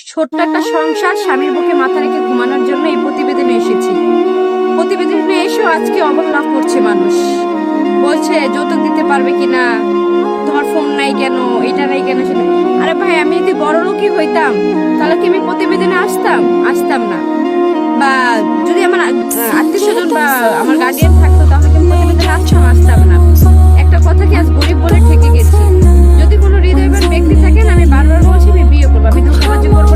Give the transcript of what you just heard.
ছোট্ট একটা সংসার স্বামীর বুকে মাথা রেখে ঘুমানোর জন্য এই প্রতিবেদনে এসেছি। প্রতিবেদনে এসেও আজকে অবহেলা করছে মানুষ, বলছে যৌতুক দিতে পারবে কিনা, তোমার ফোন নাই কেন, এটা নাই কেন, সেটা। আরে ভাই, আমি যদি বড় লোকই হইতাম তাহলে কি আমি প্রতিবেদনে আসতাম না। বা যদি আমার আত্মীয় স্বজন বা আমার গার্ডিয়ান থাকতো তাহলে কি আমি প্রতিবেদনে আসতাম না। একটা কথা কি আজ গরিব বলে ঠেকে গেছি। যদি কোনো হৃদয়বান ব্যক্তি থাকেন, আমি বারবার বলছি আমি বিয়ে করবো, আমি ধোঁকাবাজি করবো